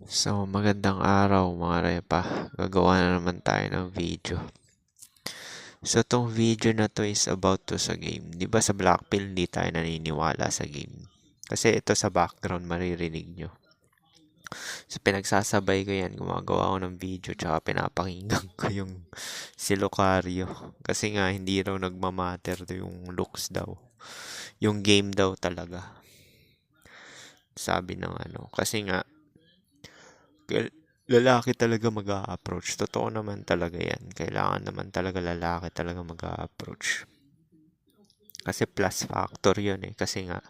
So, magandang araw mga repa. Gagawa na naman tayo ng video. So, tong video na to is about to sa game. Di ba sa Blackpill hindi tayo naniniwala sa game? Kasi ito sa background maririnig nyo. So, pinagsasabay ko yan. Gumagawa ako ng video tsaka pinapakinggan ko yung si Lucario. Kasi nga hindi raw nagmamatter yung looks daw. Yung game daw talaga. Sabi ng ano. Kasi nga lalaki talaga mag-a-approach. Totoo naman talaga yan. Kailangan naman talaga lalaki talaga mag-a-approach. Kasi plus factor yun eh. Kasi nga,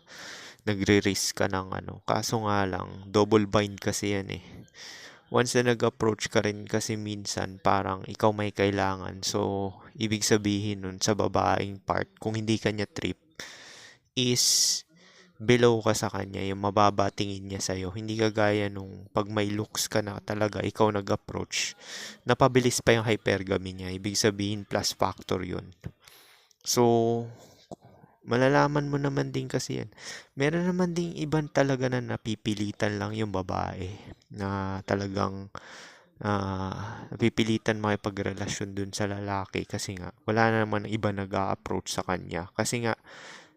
nagre-risk ka ng ano. Kaso nga lang, double bind kasi yan eh. Once na nag-approach ka rin kasi minsan, parang ikaw may kailangan. So, ibig sabihin nun sa babaeng part, kung hindi kanya trip, is below ka sa kanya, yung mababa tingin niya sa'yo. Hindi kagaya nung pag may looks ka na talaga, ikaw nag-approach, napabilis pa yung hypergamy niya. Ibig sabihin, plus factor yun. So, malalaman mo naman din kasi yan. Meron naman ding iban talaga na napipilitan lang yung babae na talagang napipilitan makipagrelasyon dun sa lalaki kasi nga wala na naman iba nag-a-approach sa kanya. Kasi nga,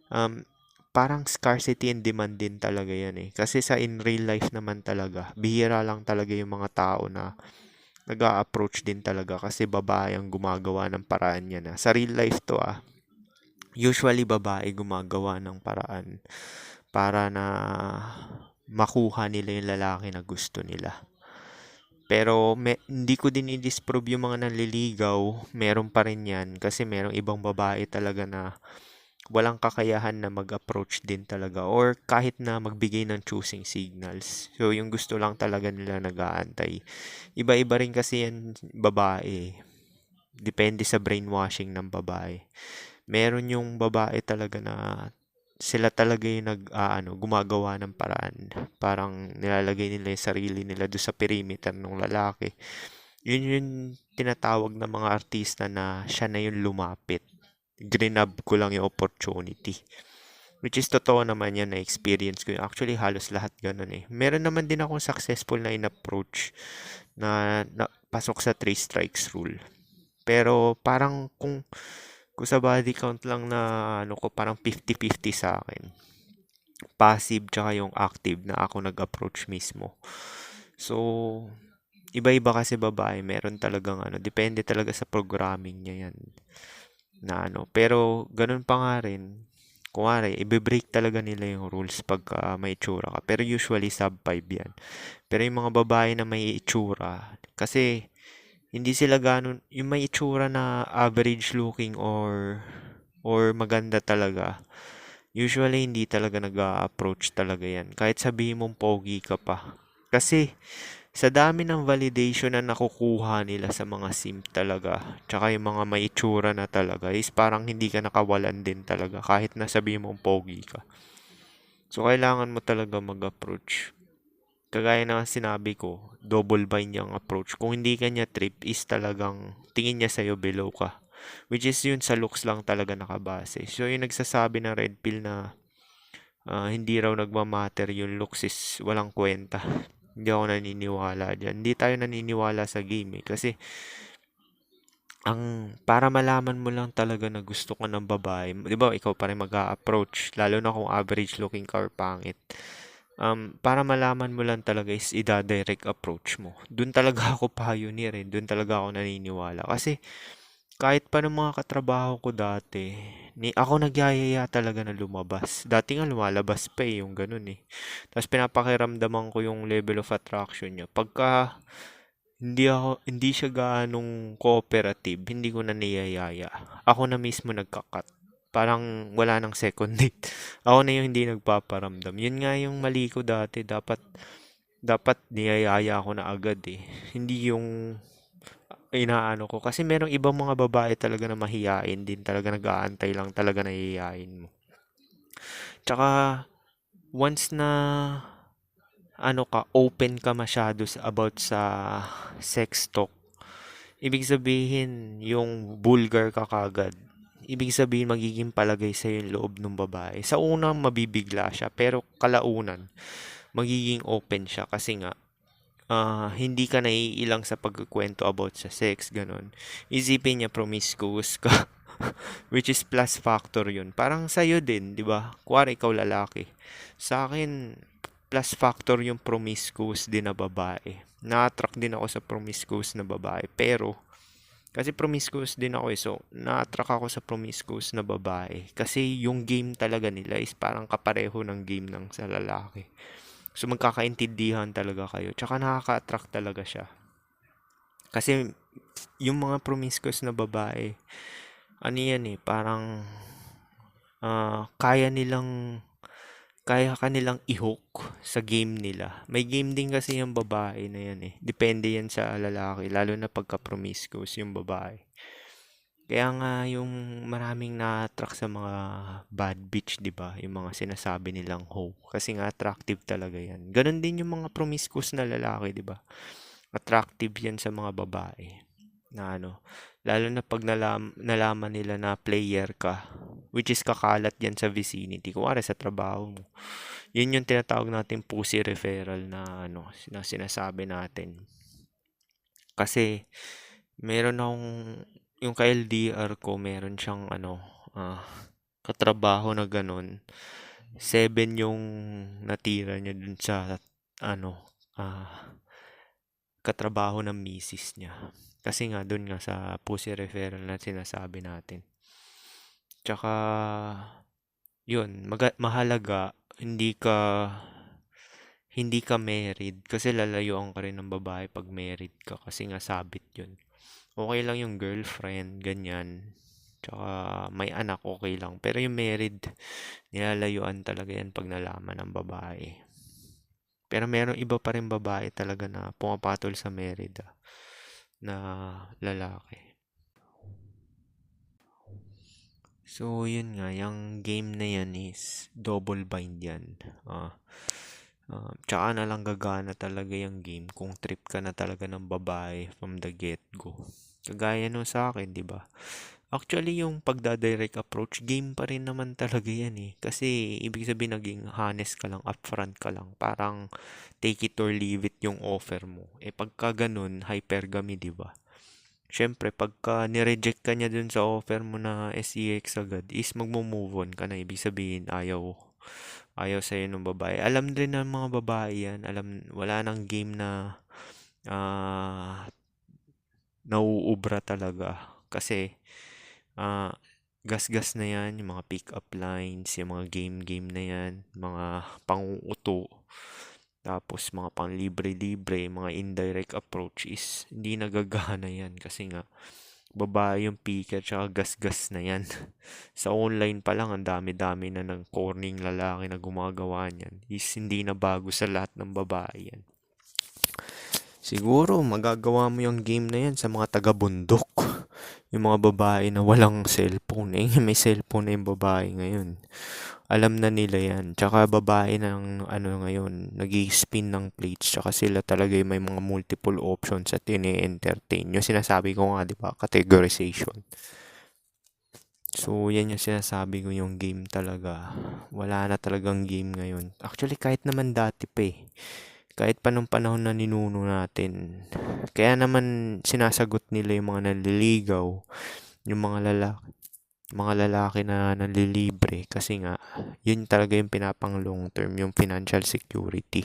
um, parang scarcity and demand din talaga yan eh. Kasi sa in real life naman talaga, bihira lang talaga yung mga tao na nag-a-approach din talaga kasi babae ang gumagawa ng paraan niya na. Sa real life to usually babae gumagawa ng paraan para na makuha nila yung lalaki na gusto nila. Pero hindi ko din i-disprove yung mga nanliligaw, meron pa rin yan kasi merong ibang babae talaga na walang kakayahan na mag-approach din talaga or kahit na magbigay ng choosing signals. So, yung gusto lang talaga nila nag-aantay. Iba-iba rin kasi yan babae. Depende sa brainwashing ng babae. Meron yung babae talaga na sila talaga yung gumagawa ng paraan. Parang nilalagay nila yung sarili nila doon sa perimeter ng lalaki. Yun yung tinatawag ng mga artista na siya na yung lumapit. Grinab ko lang yung opportunity. Which is totoo naman yan na experience ko. Actually, halos lahat ganun eh. Meron naman din akong successful na in-approach na pasok sa 3 strikes rule. Pero parang kung sa body count lang na ano ko, parang 50-50 sa akin. Passive tsaka yung active na ako nag-approach mismo. So, iba-iba kasi babae. Meron talagang ano, depende talaga sa programming niya yan. Na ano. Pero ganun pa nga rin, kunwari, i-break talaga nila yung rules pagka may itsura ka. Pero usually sub 5 yan. Pero yung mga babae na may itsura, kasi hindi sila ganun, yung may itsura na average looking or maganda talaga. Usually hindi talaga nag-a-approach talaga yan. Kahit sabihin mong pogi ka pa. Kasi sa dami ng validation na nakukuha nila sa mga simp talaga, tsaka yung mga may itsura na talaga, is parang hindi ka nakawalan din talaga kahit na sabihin mong pogi ka. So, kailangan mo talaga mag-approach. Kagaya na sinabi ko, double bind yung approach. Kung hindi ka niya trip, is talagang tingin niya sa'yo below ka. Which is yun sa looks lang talaga nakabase. So, yung nagsasabi ng red pill na hindi raw nagmamatter yung looks is walang kwenta. Hindi ako naniniwala dyan. Hindi tayo naniniwala sa game eh. Kasi, para malaman mo lang talaga na gusto ka ng babae, di ba, ikaw pa rin mag-a-approach, lalo na kung average looking ka or pangit. Para malaman mo lang talaga is ida-direct approach mo. Doon talaga ako pioneer eh. Doon talaga ako naniniwala. Kasi, kahit pa ng mga katrabaho ko dati, ako nagyayaya talaga na lumabas. Dati nga lumalabas pa eh, yung ganun eh. Tapos pinapakiramdaman ko yung level of attraction niya. Pagka hindi siya gaanong cooperative, hindi ko na niyayaya. Ako na mismo nagkakat. Parang wala nang second date. Ako na yung hindi nagpaparamdam. Yun nga yung mali ko dati. Dapat niyayaya ako na agad eh. Hindi yung inaano ko. Kasi merong ibang mga babae talaga na mahiyain din. Talaga nag-aantay lang talaga na hiyain mo. Tsaka, once na open ka masyado about sa sex talk, ibig sabihin, yung vulgar ka kagad. Ibig sabihin, magiging palagay sa yung loob ng babae. Sa unang mabibigla siya, pero kalaunan, magiging open siya kasi nga, hindi ka naiilang sa pagkukwento about sa sex, gano'n. Isipin niya promiscuous ka, which is plus factor yun. Parang sa'yo din, di ba? Kuwari ikaw lalaki. Sa akin, plus factor yung promiscuous din na babae. Na-attract din ako sa promiscuous na babae. Pero, kasi promiscuous din ako eh. So, na-attract ako sa promiscuous na babae. Kasi yung game talaga nila is parang kapareho ng game ng sa lalaki. So, magkakaintindihan talaga kayo. Tsaka nakaka-attract talaga siya. Kasi, yung mga promiscuous na babae, ano yan eh, parang kaya nilang, kaya ka nilang i-hook sa game nila. May game din kasi yung babae na yan eh. Depende yan sa lalaki, lalo na pagka promiscuous yung babae. Kaya nga yung maraming na-attract sa mga bad bitch, 'di ba? Yung mga sinasabi nilang hoe kasi nga attractive talaga 'yan. Ganon din yung mga promiscuous na lalaki, 'di ba? Attractive 'yan sa mga babae. Na ano, lalo na pag nalaman nila na player ka, which is kakalat 'yan sa vicinity, kuwari sa trabaho mo. Yun yung tinatawag natin pussy referral na ano, na sinasabi natin. Kasi meron akong yung ka-LDR ko, meron siyang ano, katrabaho na ganun. 7 yung natira niya dun sa ano, katrabaho ng misis niya. Kasi nga dun nga sa pussy referral na sinasabi natin. Tsaka yun, mahalaga hindi ka married kasi lalayuan ka rin ng babae pag married ka kasi nga sabit yun. Okay lang yung girlfriend, ganyan. Tsaka may anak, okay lang. Pero yung married, nilalayuan talaga yan pag nalaman ng babae. Pero meron iba pa rin babae talaga na pumapatol sa married na lalaki. So, yun nga, yung game na yan is double bind yan. Tsaka na lang gagana talaga yung game kung trip ka na talaga ng babae from the get-go. Kagaya nung sa akin, di ba? Actually, yung pagda-direct approach, game pa rin naman talaga yan eh. Kasi, ibig sabihin naging honest ka lang, upfront ka lang. Parang take it or leave it yung offer mo. Eh, pagka ganun, hypergamy, di ba? Siyempre, pagka nireject ka niya dun sa offer mo na SEX agad, is magmo-move on ka na. Ibig sabihin, ayaw sa'yo ng babae. Alam din ng mga babae yan. Wala nang game na nauubra talaga. Kasi, ah, gas-gas na yan, yung mga pick-up lines, yung mga game-game na yan, mga panguuto, tapos mga panglibre-libre, mga indirect approach is hindi nagagana yan kasi nga babae yung picker tsaka gas-gas na yan. Sa online pa lang, ang dami-dami na ng corning lalaki na gumagawa niyan. Is hindi na bago sa lahat ng babae yan. Siguro, magagawa mo yung game na yan sa mga taga-bundok. Yung mga babae na walang cellphone. May cellphone na yung babae ngayon. Alam na nila yan. Tsaka babae ng ano ngayon, nag-spin ng plates. Tsaka sila talaga yung may mga multiple options at ini-entertain. Yung sinasabi ko nga, di ba? Categorization. So, yan yung sinasabi ko yung game talaga. Wala na talagang game ngayon. Actually, kahit naman dati pa eh. Kahit pa nung panahon na ninuno natin. Kaya naman sinasagot nila yung mga nanliligaw, yung mga lalaki na nanlilibre kasi nga yun talaga yung pinapang long term, yung financial security,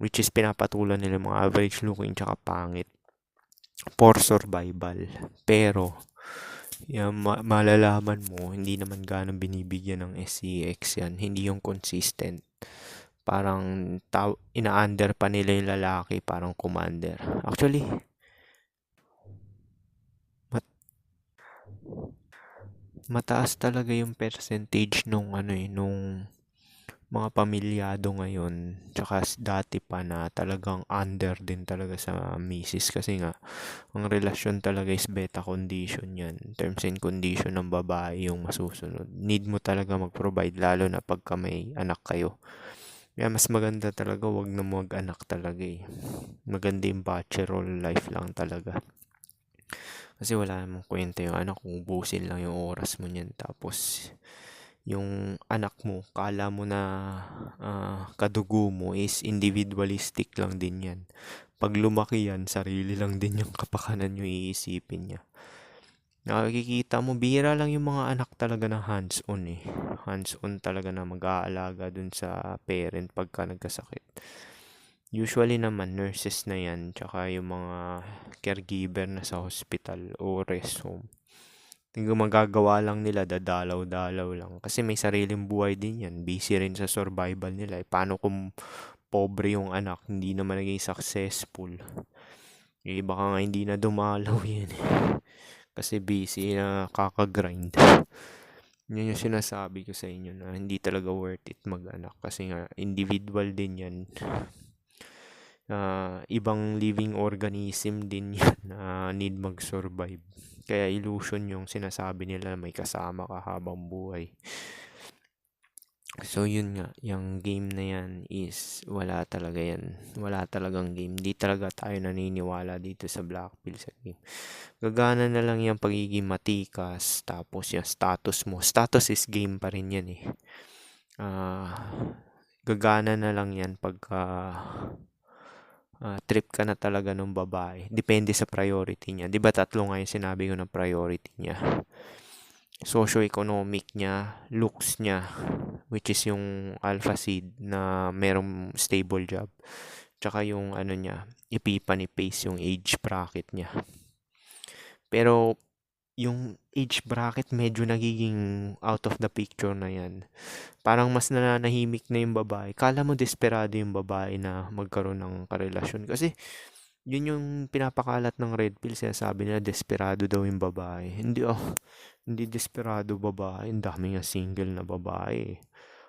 which is pinapatulan nila yung mga average looking tsaka pangit for survival. Pero yung malalaman mo, hindi naman ganun binibigyan ng SCX yan. Hindi yung consistent. Parang ina-under pa nila yung lalaki, parang commander. Actually, mataas talaga yung percentage nung ano eh, nung mga pamilyado ngayon. Tsaka dati pa na talagang under din talaga sa misis kasi nga ang relasyon talaga is beta condition yan. Terms and condition ng babae yung masusunod. Need mo talaga mag-provide lalo na pagka may anak kayo. Kaya mas maganda talaga wag na mag-anak talaga eh. Maganda yung bachelor life lang talaga. Kasi wala namang kwenta yung anak kung ubusin lang yung oras mo niyan. Tapos, yung anak mo, kala mo na kadugo mo is individualistic lang din yan. Pag lumaki yan, sarili lang din yung kapakanan yung iisipin niya. Nakikita mo, bihira lang yung mga anak talaga na hands-on eh. Hands-on talaga na mag-aalaga dun sa parent pagka nagkasakit. Usually naman, nurses na yan, tsaka yung mga caregiver na sa hospital o rest home. Yung magagawa lang nila, dadalaw-dalaw lang. Kasi may sariling buhay din yan. Busy rin sa survival nila. Paano kung pobre yung anak, hindi naman naging successful? Yung iba ka nga hindi na dumalaw yan. Kasi busy na kakagrind. Yun yung sinasabi ko sa inyo na hindi talaga worth it mag-anak. Kasi nga, individual din yan. Ibang living organism din yan na need mag-survive. Kaya illusion yung sinasabi nila na may kasama ka habang buhay. So yun nga, yung game na yan is wala talaga yan. Wala talagang game. Hindi talaga tayo naniniwala dito sa Blackpill sa game. Gagana na lang yung pagiging matikas, tapos yung status mo. Status is game pa rin yan eh. Gagana na lang yan pagka trip ka na talaga ng babae. Depende sa priority niya. Di ba tatlo nga yung sinabi ko na priority niya? Socio-economic niya, looks niya, which is yung alpha seed na merong stable job. Tsaka yung ano niya, epiphany pace, yung age bracket niya. Pero yung age bracket medyo nagiging out of the picture na yan. Parang mas nananahimik na yung babae. Kala mo desperado yung babae na magkaroon ng karelasyon. Kasi yun yung pinapakalat ng red pill. Sinasabi nila desperado daw yung babae. Hindi desperado babae. Ang dami nga single na babae.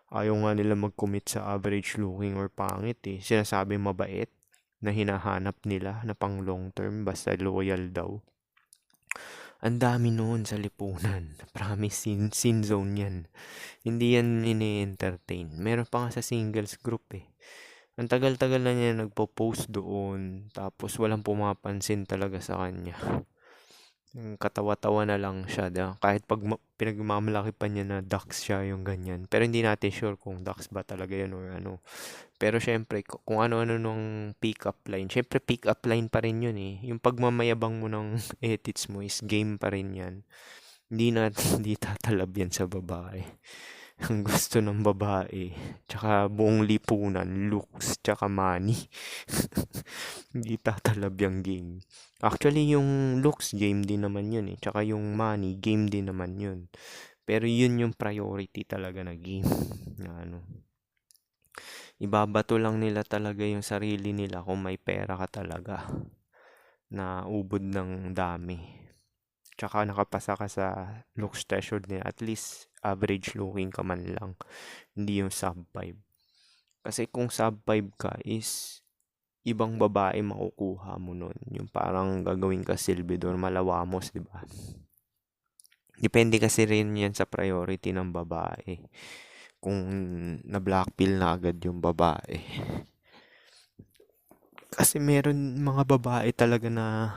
Ayaw nga nila mag-commit sa average looking or pangit eh. Sinasabi mabait na hinahanap nila na pang long term basta loyal daw. Ang dami noon sa lipunan. Promise, sin zone yan. Hindi yan ini-entertain. Meron pa nga sa singles group eh. Ang tagal-tagal na niya nagpo-post doon. Tapos walang pumapansin talaga sa kanya. Katawa-tawa na lang siya. Kahit pag pinagmamalaki pa niya na ducks siya yung ganyan. Pero hindi natin sure kung ducks ba talaga yun or ano. Pero syempre, kung ano-ano nung pick-up line. Syempre, pick-up line pa rin yun eh. Yung pagmamayabang mo ng edits mo is game pa rin yan. Hindi tatalab yan sa babae. Ang gusto ng babae. Tsaka buong lipunan, looks, tsaka money. Hindi tatalab yung game. Actually, yung looks, game din naman yun eh. Tsaka yung money, game din naman yun. Pero yun yung priority talaga na game. Na ano. Ibabato lang nila talaga yung sarili nila kung may pera ka talaga. Na ubod ng dami. Tsaka nakapasa ka sa looks threshold nila. At least average looking ka man lang. Hindi yung sub 5. Kasi kung sub 5 ka is ibang babae makukuha mo nun. Yung parang gagawin ka silbidor, malawamos, di ba? Depende kasi rin yan sa priority ng babae. Kung na-blackpill na agad yung babae. Kasi meron mga babae talaga na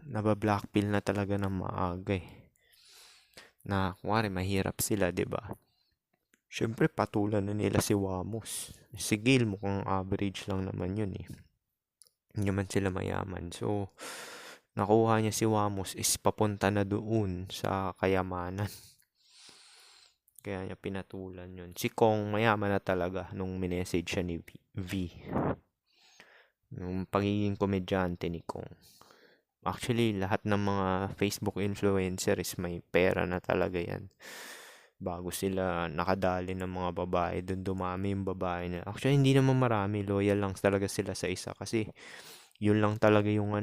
naba-blackpill na talaga ng maaga eh. Na kuwari mahirap sila, 'di ba? Syempre patulan na nila si Wamos. Si Gil mukhang average lang naman yun eh. Hindi naman sila mayaman. So, nakuha niya si Wamos is papunta na doon sa kayamanan. Kaya niya pinatulan yun. Si Kong mayaman na talaga nung minessage siya ni V. Yung pagiging komedyante ni Kong. Actually, lahat ng mga Facebook influencers may pera na talaga yan. Bago sila nakadali ng mga babae, doon dumami yung babae na. Actually, hindi naman marami. Loyal lang talaga sila sa isa. Kasi, yun lang talaga yung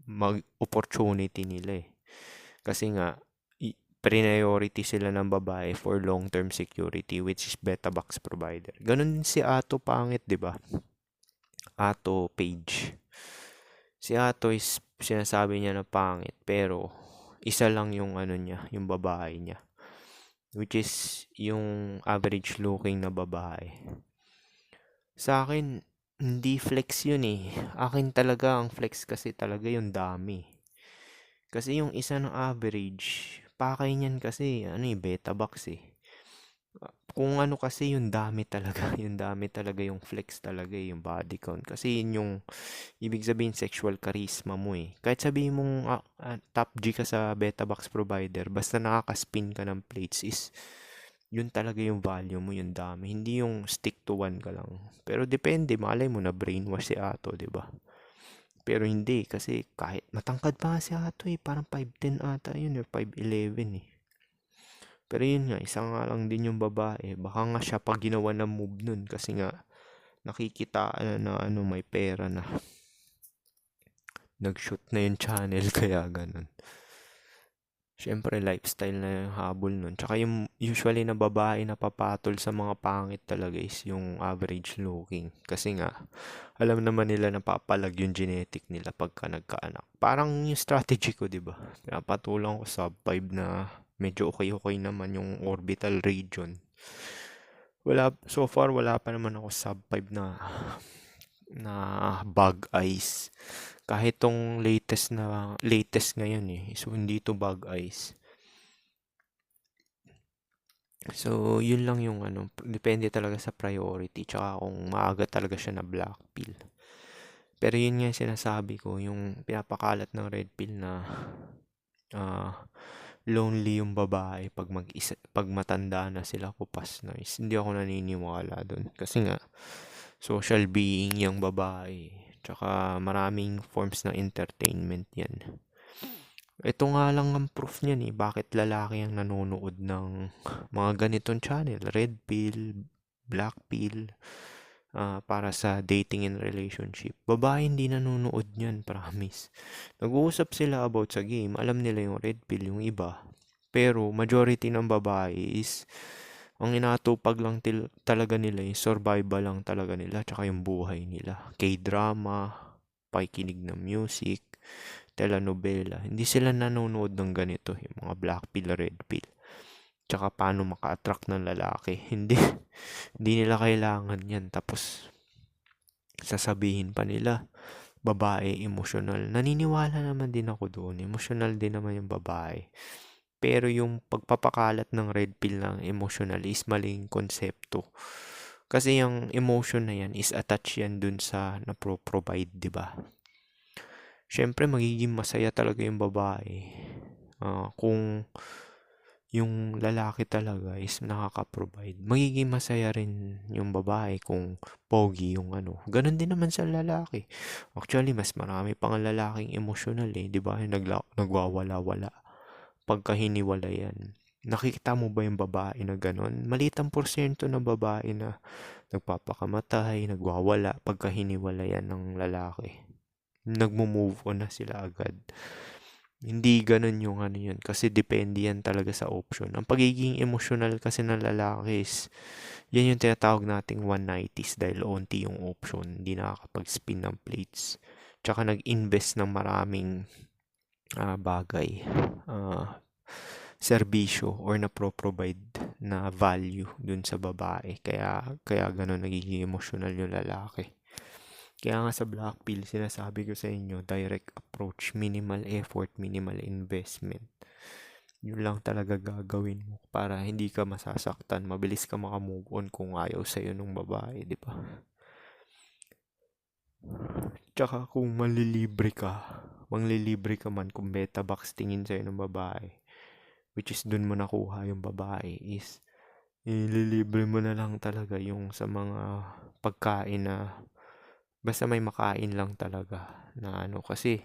mag-opportunity nila eh. Kasi nga, priority sila ng babae for long-term security, which is beta box provider. Ganun din si Ato Pangit, di ba? Ato Page. Si Ato is sinasabi niya na pangit, pero isa lang yung yung babae niya. Which is yung average looking na babae. Sa akin, hindi flex yun eh. Akin talaga, ang flex kasi talaga yung dami. Kasi yung isa ng average, pakay niyan kasi ano eh, beta box eh. Kung ano kasi yung dami talaga, yung dami talaga yung flex talaga eh, yung body count. Kasi yun yung ibig sabihin sexual charisma mo eh. Kahit sabihin mong top G ka sa beta box provider, basta nakaka-spin ka ng plates is yun talaga yung value mo, yung dami. Hindi yung stick to one ka lang. Pero depende, malay mo na brainwash si Ato, 'di ba? Pero hindi kasi kahit matangkad pa nga si Ato eh, parang 5'10 ata yun or 5'11 eh. Pero yun nga, isa nga lang din yung babae. Baka nga siya pag ginawa ng move nun kasi nga nakikita na ano may pera na. Nag-shoot na yung channel kaya ganun. Siyempre lifestyle na yung habol nun. Tsaka yung usually na babae na papatol sa mga pangit talaga is yung average looking. Kasi nga, alam naman nila na papalag yung genetic nila pagka nagkaanak. Parang yung strategy ko, di ba? Pinapatulang ko sub 5 na medyo okay-okay naman yung orbital region. Wala, so far wala pa naman ako sub 5 na bug eyes. Kahit tong latest ngayon eh. So hindi to bug eyes. So yun lang yung ano, depende talaga sa priority tsaka kung maaga talaga siya na black pill. Pero yun nga yung sinasabi ko, yung pinapakalat ng red pill na ah, lonely yung babae pag matanda na sila kupas na hindi ako naniniwala doon kasi nga social being yung babae tsaka maraming forms ng entertainment yan. Ito nga lang ang proof niyan eh bakit lalaki ang nanonood ng mga ganitong channel, red pill, black pill, para sa dating and relationship. Babae hindi nanonood niyan, promise. Nag-uusap sila about sa game, alam nila yung red pill, yung iba. Pero majority ng babae is ang inatupag lang talaga nila is survival lang talaga nila tsaka yung buhay nila. K-drama, pakikinig ng music, telenovela. Hindi sila nanonood ng ganito, yung mga black pill, red pill. Tsaka paano maka-attract ng lalaki. Hindi nila kailangan yan. Tapos sasabihin pa nila, babae emotional. Naniniwala naman din ako doon. Emotional din naman yung babae. Pero yung pagpapakalat ng red pill ng emotional is maling konsepto. Kasi yung emotion na yan is attached yan dun sa napro-provide, di ba? Siyempre, magiging masaya talaga yung babae. Kung yung lalaki talaga is nakaka-provide. Magiging masaya rin yung babae kung pogi yung ano. Ganon din naman sa lalaki. Actually, mas marami pang lalaking emotional eh. Di ba? Nagwawala-wala. Pagka hiniwalayan. Nakikita mo ba yung babae na ganon? Maliit ang porsyento ng babae na nagpapakamatay, nagwawala pagka hiniwalayan ng lalaki. Nagmo-move on na sila agad. Hindi ganun yung ano yun. Kasi depende yan talaga sa option. Ang pagiging emotional kasi ng lalaki is, yan yung tinatawag nating 190s dahil onti yung option. Hindi nakakapag-spin ng plates. Tsaka nag-invest ng maraming bagay. Serbisyo or na-provide na value dun sa babae. Kaya ganun nagiging emotional yung lalaki. Kaya nga sa black pill, sinasabi ko sa inyo, direct approach, minimal effort, minimal investment. Yun lang talaga gagawin mo para hindi ka masasaktan, mabilis ka makamove on kung ayaw sa'yo nung babae, di ba? Tsaka kung manglilibre ka man kung beta box tingin sa'yo ng babae, which is dun mo nakuha yung babae, is ililibre mo na lang talaga yung sa mga pagkain na basta may makain lang talaga na ano kasi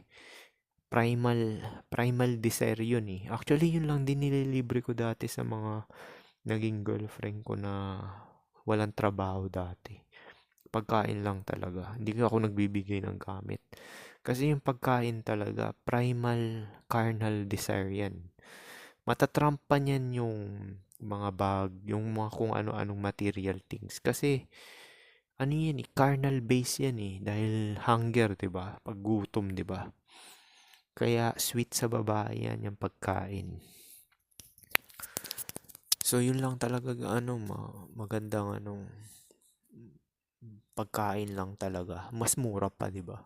primal desire yun eh. Actually yun lang din nililibre ko dati sa mga naging girlfriend ko na walang trabaho dati. Pagkain lang talaga. Hindi ako nagbibigay ng gamit. Kasi yung pagkain talaga, primal carnal desire yan. Matatrampa niyan yung mga bag, yung mga kung ano-anong material things. Kasi ano yan eh, carnal base yan eh. Dahil hunger, 'di ba? Paggutom, 'di ba? Kaya sweet sa babae yan, yung pagkain. So yun lang talaga ano, magandang anong pagkain lang talaga. Mas mura pa, 'di ba?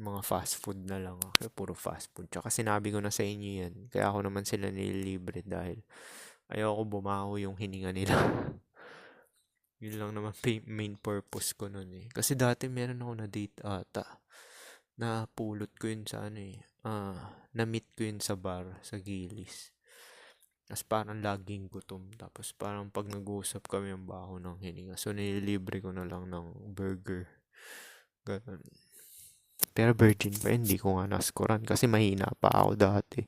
Mga fast food na lang ako. Puro fast food. Tsaka sinabi ko na sa inyo yan. Kaya ako naman sila nililibre dahil ayoko bumaho yung hininga nila. Yun lang naman main purpose ko nun eh. Kasi dati meron ako na date ata. Napulot ko yun sa ano eh. Na-meet ko yun sa bar, sa Gilis. Tapos parang laging gutom. Tapos parang pag nag-uusap kami ang baho ng hininga. So nililibre ko na lang ng burger. Ganun. Pero virgin pa yun, hindi ko nga naskuran kasi mahina pa ako dati.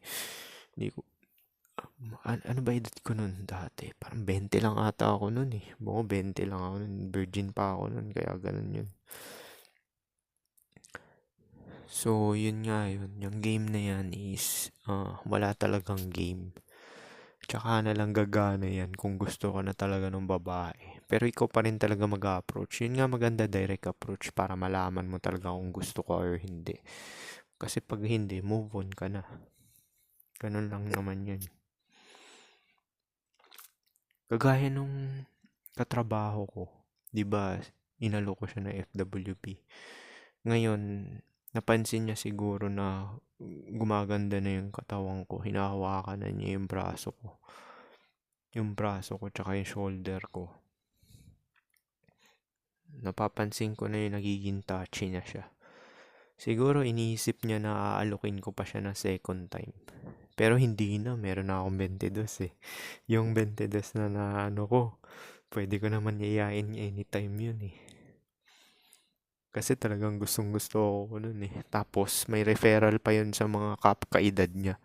Hindi ko, ano ba edad ko nun dati? Parang 20 lang ata ako nun eh. Buko 20 lang ako nun. Virgin pa ako nun, kaya ganun yun. So, yun nga yun. Yung game na yan is, wala talagang game. Tsaka na lang gagana yan kung gusto ka na talaga ng babae. Pero ikaw pa rin talaga mag-approach. Yun nga maganda, direct approach para malaman mo talaga kung gusto ko or hindi. Kasi pag hindi, move on ka na. Ganun lang naman yun. Kagaya nung katrabaho ko, 'di ba? Inalo ko siya ng FWP. Ngayon, napansin niya siguro na gumaganda na yung katawan ko. Hinahawakan na niya yung braso ko. Yung braso ko tsaka yung shoulder ko. Napapansin ko na yung nagiging touchy na siya. Siguro iniisip niya na aalokin ko pa siya na second time. Pero hindi na, meron na akong 22 eh. Yung 22 na ano ko, pwede ko naman yayain niya anytime yun eh. Kasi talagang gustong gusto ko nun eh. Tapos may referral pa yun sa mga kaedad niya.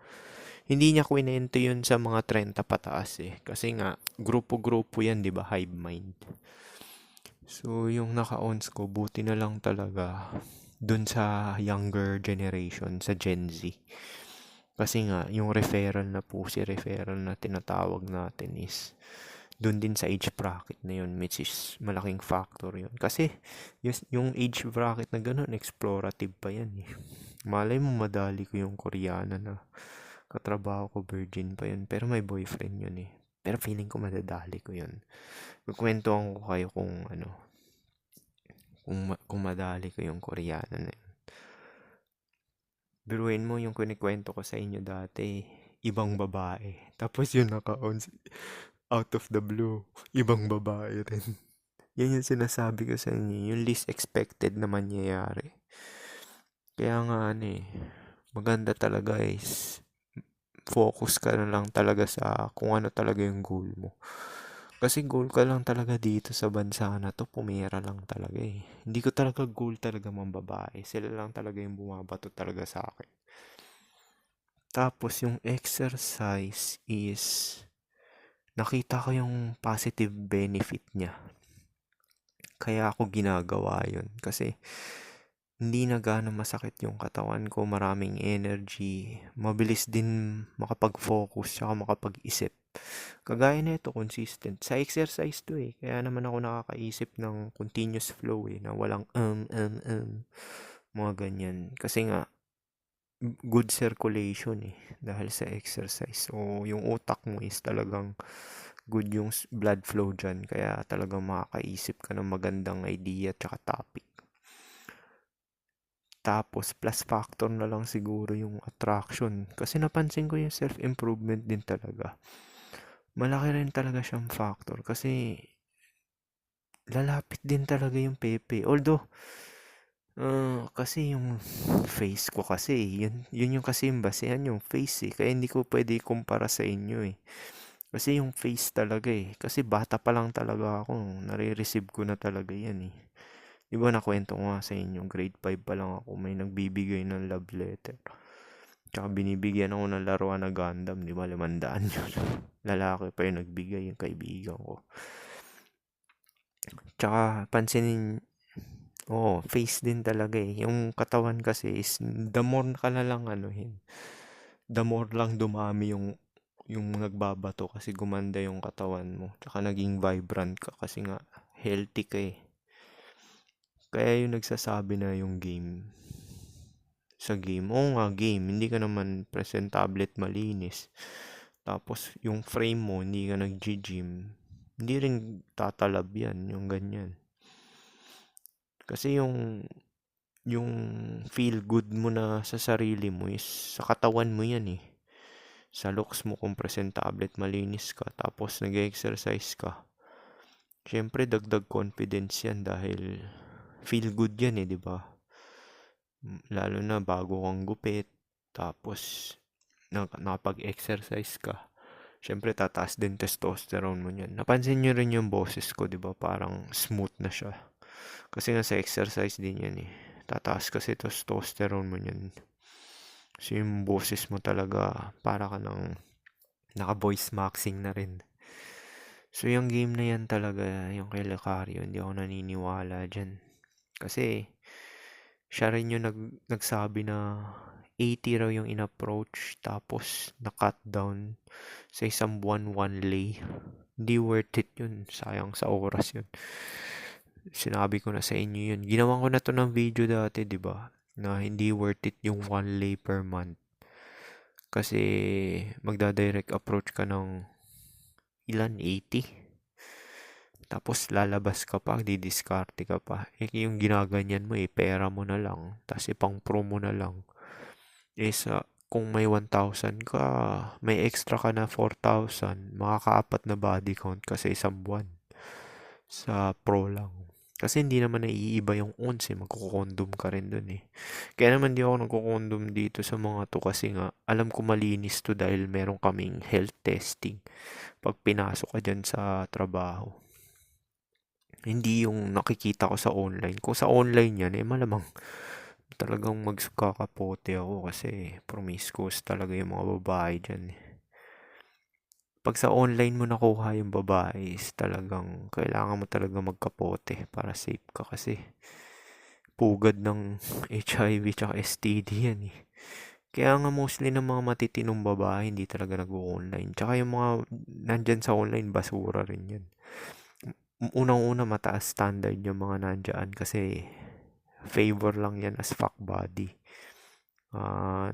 Hindi niya kwinento yun sa mga 30 pataas eh. Kasi nga, grupo-grupo yan, di ba? Hive mind. So, yung naka-ons ko, buti na lang talaga dun sa younger generation, sa Gen Z. Kasi nga, yung referral na po, si referral na tinatawag natin is dun din sa age bracket na yun, which is malaking factor yun. Kasi yung age bracket na ganun, explorative pa yan eh. Malay mo madali ko yung Koreana na katrabaho ko, virgin pa yun. Pero may boyfriend yun eh. Pero feeling ko madadali ko yun. Kukwentuhan ko kayo kung ano, kung madali ko yung Koreana na yun. Biruin mo yung kunikwento ko sa inyo dati, ibang babae. Tapos yun naka-on out of the blue, ibang babae rin. Yan yung sinasabi ko sa inyo, yung least expected na mangyayari. Kaya nga ano eh, maganda talaga is focus ka na lang talaga sa kung ano talaga yung goal mo. Kasi goal ka lang talaga dito sa bansa na to, pumira lang talaga eh. Hindi ko talaga goal talaga mga babae. Sila lang talaga yung bumabato talaga sa akin. Tapos yung exercise is nakita ko yung positive benefit niya. Kaya ako ginagawa yun. Kasi hindi na gaano masakit yung katawan ko, maraming energy, mabilis din makapag-focus, saka makapag-isip. Kagaya na ito, consistent. Sa exercise to eh. Kaya naman ako nakakaisip ng continuous flow eh, na walang mga ganyan. Kasi nga, good circulation eh, dahil sa exercise. So, yung utak mo is talagang good yung blood flow dyan. Kaya talagang makakaisip ka ng magandang idea at topic. Tapos, plus factor na lang siguro yung attraction. Kasi napansin ko yung self-improvement din talaga. Malaki rin talaga siyang factor. Kasi, lalapit din talaga yung pepe. Although, kasi yung face ko kasi, yun yung kasi yung basehan yung face eh. Kaya hindi ko pwede ikumpara sa inyo eh. Kasi yung face talaga eh. Kasi bata pa lang talaga ako. Nare-receive ko na talaga yan eh. Di ba nakwento ko nga sa inyo, grade 5 pa lang ako, may nagbibigay ng love letter. Tsaka binibigyan ako ng laruan na Gundam, di ba? 500 yun. Lalaki pa yung nagbigay, yung kaibigan ko. Tsaka pansinin, face din talaga eh. Yung katawan kasi is, the more ka na lang anuhin, the more lang dumami yung nagbabato kasi gumanda yung katawan mo. Tsaka naging vibrant ka kasi nga healthy ka eh. Kaya yung nagsasabi na yung game, sa game, oo nga game, hindi ka naman presentable at malinis. Tapos yung frame mo, hindi ka nag-gym, hindi rin tatalab yan, yung ganyan. Kasi yung yung feel good mo na sa sarili mo is sa katawan mo yan eh. Sa looks mo kung presentable at malinis ka, tapos nag-exercise ka. Siyempre, dagdag confidence yan dahil feel good yan eh, di ba? Lalo na bago kang gupit, tapos nakapag-exercise ka. Siyempre, tataas din testosterone mo niyan. Napansin nyo rin yung boses ko, di ba? Parang smooth na siya. Kasi nga sa exercise din yan eh. Tataas kasi testosterone mo niyan. So, yung boses mo talaga, para ka ng naka-voice maxing na rin. So, yung game na yan talaga, yung kay Lucario, hindi ako naniniwala dyan. Kasi, siya rin yung nagsabi na 80 raw yung in-approach, tapos na-cut down sa isang buwan, one lay. Hindi worth it yun. Sayang sa oras yun. Sinabi ko na sa inyo yun. Ginawa ko na to ng video dati, di ba? Na hindi worth it yung one lay per month. Kasi magda-direct approach ka ng ilan? 80? Tapos lalabas ka pa, didiskarte ka pa. Yung ginaganyan mo pera mo na lang. Tapos ipang pro mo na lang. Kung may 1,000 ka, may extra ka na 4,000, makakaapat na body count ka sa isang buwan. Sa pro lang. Kasi hindi naman naiiba yung ons magkukondom ka rin dun eh. Kaya naman di ako nagkukondom dito sa mga to kasi nga, alam ko malinis to dahil meron kaming health testing pag pinasok ka dyan sa trabaho. Hindi yung nakikita ko sa online. Kung sa online yan, malamang talagang magkakapote ako kasi promiscuous talaga yung mga babae dyan. Pag sa online mo nakuha yung babae is talagang kailangan mo talaga magkapote para safe ka kasi pugad ng HIV tsaka STD yan eh. Kaya nga mostly ng mga matitinong babae hindi talaga nag-online. Tsaka yung mga nandyan sa online, basura rin yan. Unang-una mataas standard yung mga nandyan kasi favor lang yan as fuck body.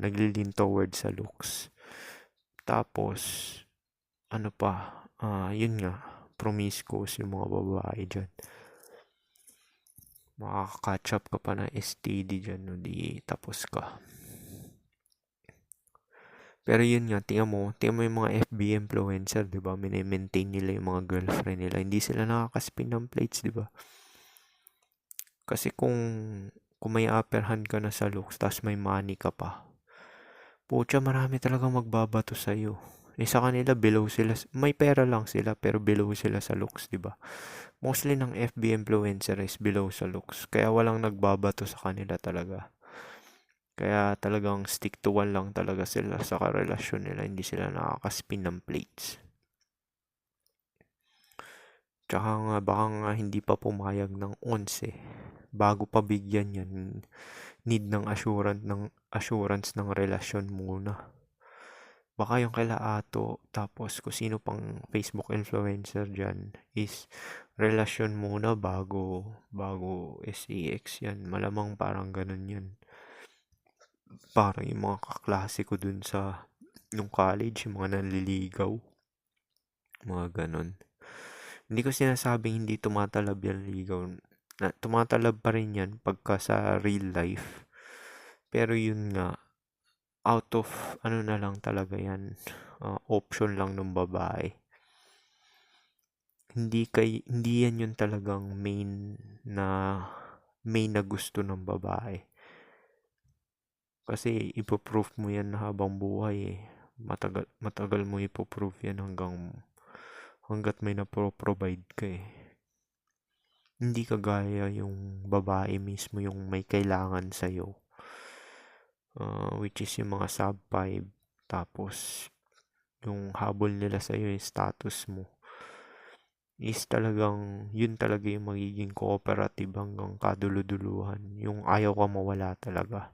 Naglilin toward sa looks. Tapos, ano pa, yun nga, promiscuous yung mga babae dyan. Makaka-catch up ka pa ng STD dyan, no, di tapos ka. Pero yun nga, tingnan mo yung mga FB influencer, di ba? Mini-maintain nila yung mga girlfriend nila. Hindi sila nakakaspin ng plates, di ba? Kasi kung may upper hand ka na sa looks, tapos may money ka pa, pucha, marami talagang magbabato sa'yo. Sa kanila, below sila. May pera lang sila, pero below sila sa looks, di ba? Mostly ng FB influencer is below sa looks. Kaya walang nagbabato sa kanila talaga. Kaya talagang stick to one lang talaga sila sa karelasyon nila. Hindi sila nakakaspin ng plates. Tsaka nga, baka nga hindi pa pumayag ng 11. Bago pa bigyan yan, need ng assurance ng relasyon muna. Baka yung kaila Ato, tapos kung sino pang Facebook influencer dyan is relasyon muna bago SEX yan. Malamang parang ganun yan. Parang yung mga kaklase ko dun sa nung college, yung mga nanliligaw. Mga ganun. Hindi ko sinasabing hindi tumatalab yung ligaw. Tumatalab pa rin yan pagka sa real life. Pero yun nga, out of ano na lang talaga yan, option lang ng babae. Hindi yan yung talagang main na gusto ng babae. Kasi ipoproof mo yan habang buhay eh. Matagal mo ipoproof yan hanggat may na-provide ka eh. Hindi kagaya yung babae mismo yung may kailangan sa'yo. Which is yung mga sub 5. Tapos, yung habol nila sa'yo yung status mo. Is talagang, yun talaga yung magiging cooperative hanggang kaduluduluhan. Yung ayaw ka mawala talaga.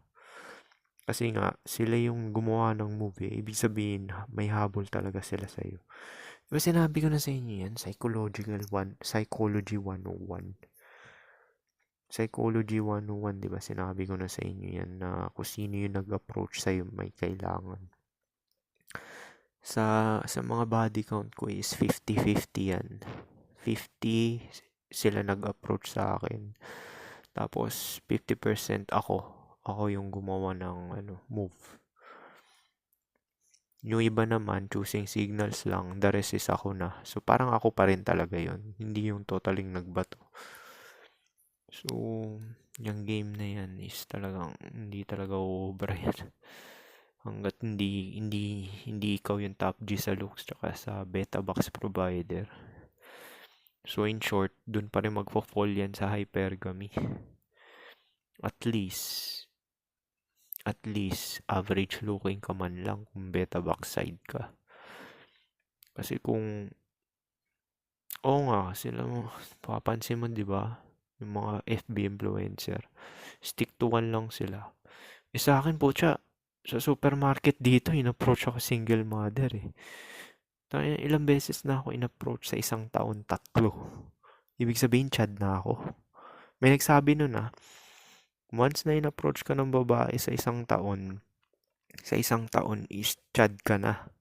Kasi nga, sila yung gumawa ng movie. Ibig sabihin, may habol talaga sila sa'yo. Diba sinabi ko na sa inyo yan? Psychology 101. Psychology 101, di ba? Sinabi ko na sa inyo yan na kung sino yung nag-approach sa'yo may kailangan. Sa mga body count ko is 50-50 yan. 50 sila nag-approach sa akin. Tapos 50% ako. Ako yung gumawa ng move. Yung iba naman, choosing signals lang, the rest is ako na. So, parang ako pa rin talaga yon. Hindi yung totaling nagbato. So, yung game na yan is talagang, hindi talaga uubra yan. Hanggat hindi ikaw yung top G sa looks tsaka sa beta box provider. So, in short, dun pa rin magpo-fall yan sa hypergamy. At least, average looking ka man lang kung beta box side ka. Kasi kung, oo nga, sila mo, papansin mo, di ba? Yung mga FB influencer, stick to one lang sila. Sa akin po, sa supermarket dito, in-approach ako single mother eh. Ilang beses na ako in-approach sa isang taon, 3. Ibig sabihin, chad na ako. May nagsabi nun once na in-approach ka ng babae sa isang taon is chad ka na.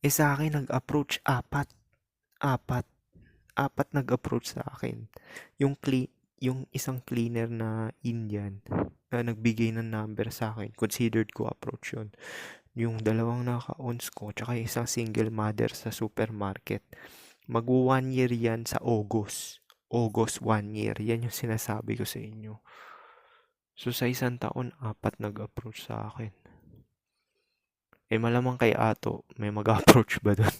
Sa akin, nag-approach 4. 4. 4 nag-approach sa akin. Yung isang cleaner na Indian na nagbigay ng number sa akin, considered ko approach yun. Yung 2 naka-ons ko, tsaka yung isang single mother sa supermarket. Mag-1 year yan sa August. August 1 year. Yan yung sinasabi ko sa inyo. So, sa isang taon, 4 nag-approach sa akin. Malamang kay Ato, may mag-approach ba doon?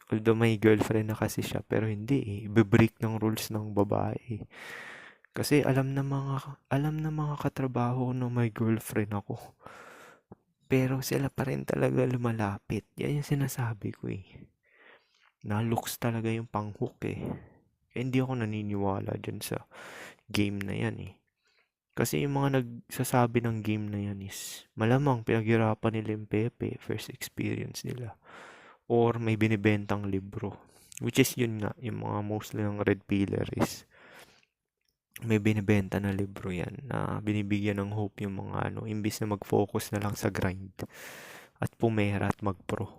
Although may girlfriend na kasi siya, pero hindi eh. Ibe-break ng rules ng babae. Kasi alam na mga katrabaho na may girlfriend ako. Pero sila pa rin talaga lumalapit. Yan yung sinasabi ko eh. Na-looks talaga yung pang-hook eh. Hindi ako naniniwala dyan sa game na yan eh. Kasi yung mga nagsasabi ng game na yan is malamang pinaghirapan nila yung Pepe, first experience nila. Or may binibentang libro. Which is yun nga, yung mga mostly ng red pillar is may binibenta na libro yan na binibigyan ng hope yung mga imbis na mag-focus na lang sa grind at pumera at mag-pro.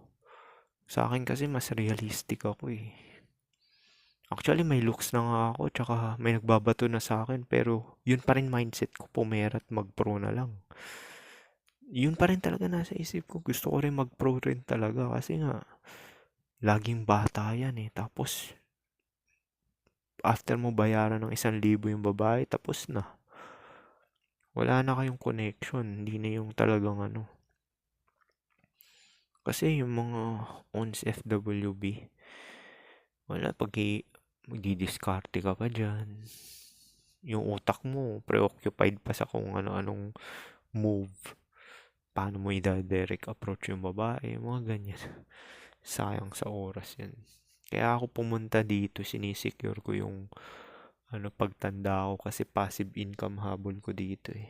Sa akin kasi mas realistic ako eh. Actually, may looks na nga ako, tsaka may nagbabato na sa akin, pero yun pa rin mindset ko, pumera at mag-pro na lang. Yun pa rin talaga nasa isip ko. Gusto ko rin mag-pro rin talaga kasi nga, laging bata yan eh. Tapos, after mo bayaran ng 1,000 yung babae, tapos na. Wala na kayong connection. Hindi na yung talagang Kasi yung mga ons FWB, wala, magdidiskarte ka pa dyan. Yung utak mo, preoccupied pa sa kung ano-anong move. Paano mo i-direct approach yung babae, mga ganyan. Sayang sa oras yan. Kaya ako pumunta dito, sinisecure ko yung pagtanda ko kasi passive income habol ko dito eh.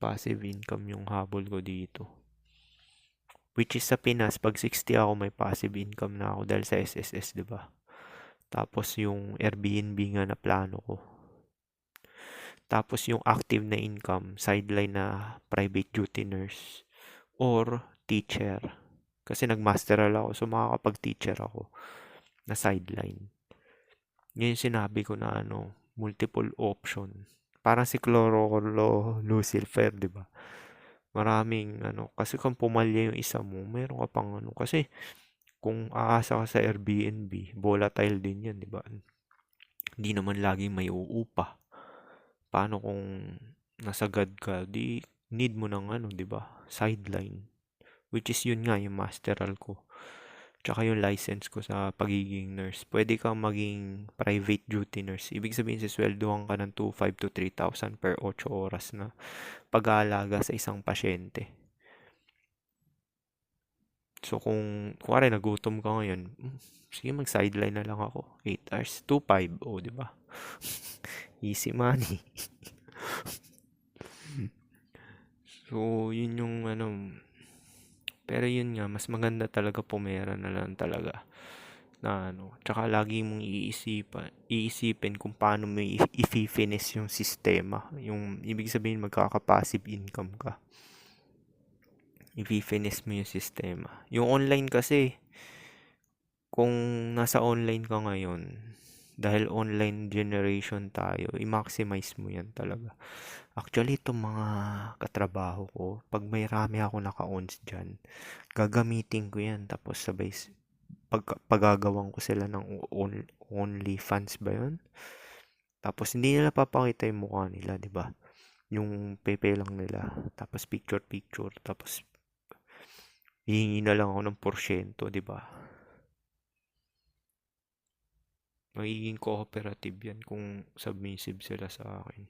Passive income yung habol ko dito. Which is sa Pinas, pag 60 ako, may passive income na ako dahil sa SSS, di ba? Tapos yung Airbnb nga na plano ko. Tapos yung active na income, sideline na private duty nurse or teacher. Kasi nag-masteral ako, so makakapag-teacher ako na sideline. Yun yung sinabi ko na multiple option. Parang si Chlorolucil-Fer, di ba? Maraming kasi kung pumalya yung isa mo, meron ka pang kasi kung aasa ka sa Airbnb, volatile din yan, di ba? Hindi naman laging may uupa. Paano kung nasagad ka, di need mo ng di ba? Sideline. Which is yun nga, yung masteral ko. Tsaka yung license ko sa pagiging nurse. Pwede kang maging private duty nurse. Ibig sabihin, sisweldohan ka ng 2,500 to 3,000 per 8 oras na pag-aalaga sa isang pasyente. So, kung kuwari nagutom ka ngayon, sige, mag-sideline na lang ako. 8 hours, 2,500. O, di ba? Easy money. So, yun yung pero yun nga, mas maganda talaga pumera na lang talaga. Na tsaka lagi mong iisipin kung paano mo i-finish yung sistema. Yung ibig sabihin magkaka-passive income ka. I-finish mo yung sistema. Yung online kasi, kung nasa online ka ngayon, Dahil online generation tayo, i-maximize mo yan talaga. Actually, itong mga katrabaho ko, pag may rami ako naka-ons dyan, gagamitin ko yan. Tapos sabay, pagagawan ko sila ng OnlyFans ba yun? Tapos hindi nila papakita yung mukha nila, di ba? Yung pepe lang nila. Tapos picture-picture. Tapos hihingi na lang ako ng porsyento, di ba? Magiging cooperative yan kung submissive sila sa akin.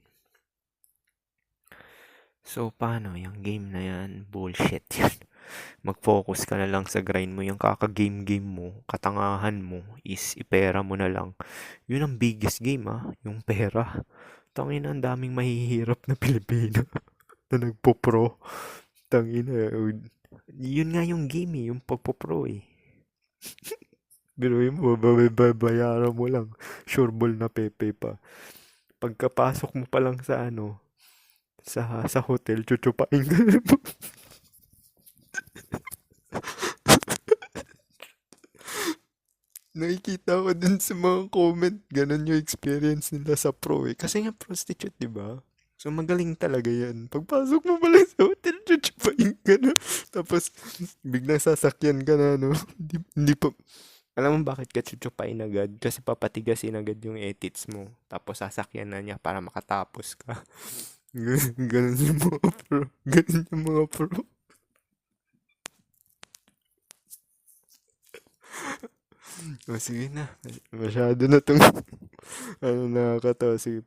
So, paano? Yung game na yan, bullshit yan. Mag-focus ka na lang sa grind mo. Yung kaka-game-game mo, katangahan mo, is ipera mo na lang. Yun ang biggest game, yung pera. Tangina, ang daming mahihirap na Pilipino na nagpo-pro. Tangina, yun nga yung game yung pagpo-pro eh. Biruin mo, babayaran mo lang. Sure ball na pepe pa. Pagkapasok mo pa lang sa sa hotel, chuchupain ka na po. Nakikita ko din sa mga comment, ganun yung experience nila sa pro eh. Kasi nga prostitute, di ba? So magaling talaga yan. Pagpasok mo pala sa hotel, chuchupain ka na. Tapos biglang sasakyan ka na, no? Hindi pa, alam mo bakit ka chuchupain agad? Kasi papatigasin agad yung edits mo. Tapos sasakyan na niya para makatapos ka. Ganun yung mga pro. Ganun yung mga pro. O sige na. Masyado na itong nakakatawa. Sige,